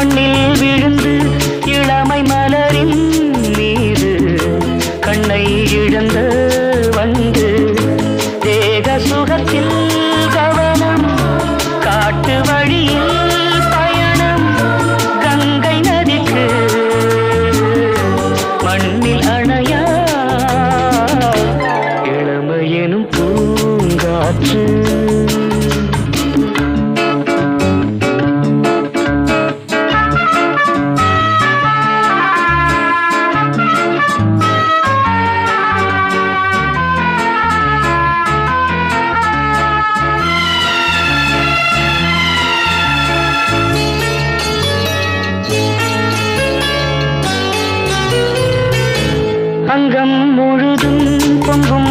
மண்ணில் விழுந்து இளமை மலரின் மீது கண்ணை இழந்த வந்து தேக சுகத்தில் கவனம் காட்டு வழியில் பயணம் கங்கை நதிக்கு மண்ணில் அணையா இளமையெனும் பூங்காற்று அங்கம் முழுதும் பொங்கும்